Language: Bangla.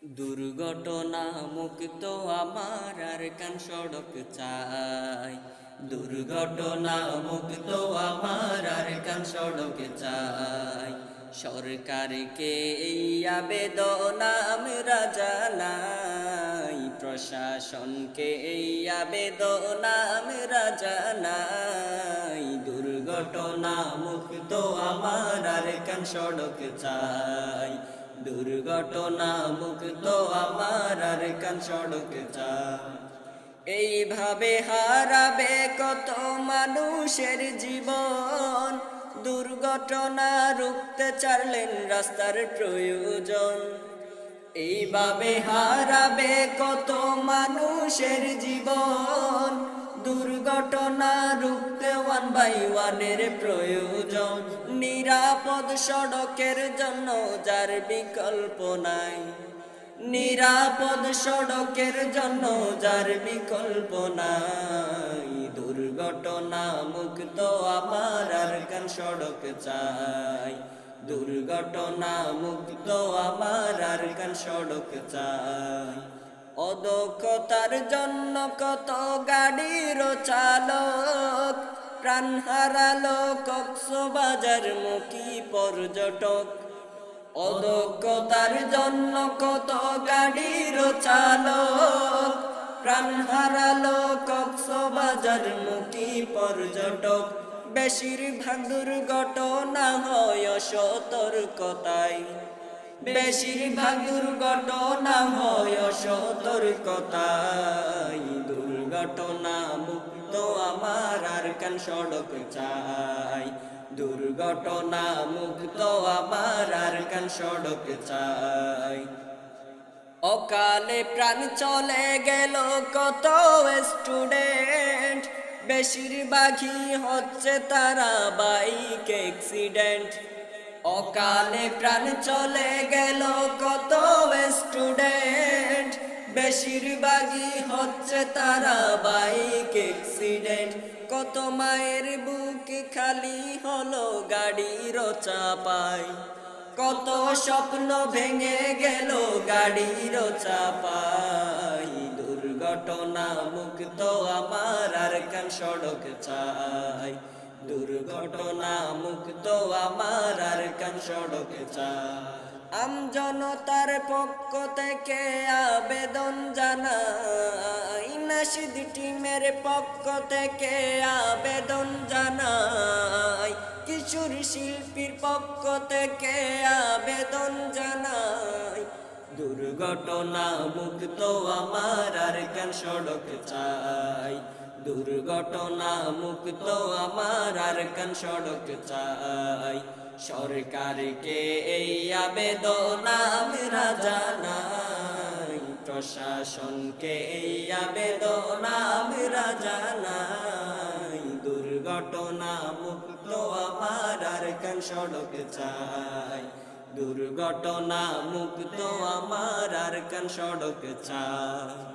দুর্ঘটনা মুক্ত আমার আর কান সড়ক চাই। দুর্ঘটনা মুক্ত আমার আর কান সড়ক চাই। সরকারকে এই আবেদন আমরা জানাই, প্রশাসনকে এই আবেদন আমরা জানাই। দুর্ঘটনা মুক্ত আমার আর কান সড়ক চাই। দুর্ঘটনা মুক্ত আমার আর কান সড়ক চাই। এইভাবে হারাবে কত মানুষের জীবন, দুর্ঘটনা রুখতে চাইলেন রাস্তার প্রয়োজন। এইভাবে হারাবে কত মানুষের জীবন, দুর্ঘটনা রুখতে 1 by 1 এর প্রয়োজন। নিরাপদ সড়কের জন্য যার বিকল্প নাই, নিরাপদ সড়কের জন্য যার বিকল্প নাই। দুর্ঘটনা মুক্ত আমার আর কান সড়ক চাই। দুর্ঘটনা মুক্ত আমার আর কান সড়ক চাই। অদক্ষতার জন্য কত গাড়ির চালক প্রাণ হারালো কক্সবাজার মুখী পর্যটক। অদক্ষতার জন্য কত গাড়ির চালক প্রাণ হারালো কক্সবাজার মুখী পর্যটক। বেশিরভাগ দুর্ঘটনা হয় অসতর্কতায়, বেশিরভাগ দুর্ঘটনা হয় অসতর্কতায়। দুর্ঘটনা মুক্ত আমার আর কান সড়ক চাই। দুর্ঘটনা মুক্ত আমার আর কান সড়ক চাই। অকালে প্রাণ চলে গেল কত স্টুডেন্ট, বেশিরভাগই হচ্ছে তারা বাইক অ্যাক্সিডেন্ট। অকালে প্রাণ চলে গেল কত স্টুডেন্ট, বেশিরভাগই হচ্ছে তারা বাইক অ্যাক্সিডেন্ট। কত মায়ের বুক খালি হলো গাড়ির চাপায়, কত স্বপ্ন ভেঙে গেল গাড়ির চাপায়। দুর্ঘটনা মুক্ত আমার আর কান সড়ক চাই। দুর্ঘটনা মুক্ত আমার আর কান সড়ক চাই। আমজনতার পক্ষ থেকে আবেদন জানাই, নাশিদ টিমের পক্ষ থেকে আবেদন জানাই, কিশোর শিল্পীর পক্ষ থেকে আবেদন জানাই। দুর্ঘটনা মুক্ত আমার আর কান সড়ক চাই। দুর্ঘটনা মুক্ত আমার আর কান সড়ক চাই। সরকারকে এই আবেদন আমরা জানাই, প্রশাসনকে এই আবেদন আমরা জানাই। দুর্ঘটনা মুক্ত আমার আর কান সড়ক চাই। দুর্ঘটনা মুক্ত আমার আর কান সড়ক চাই।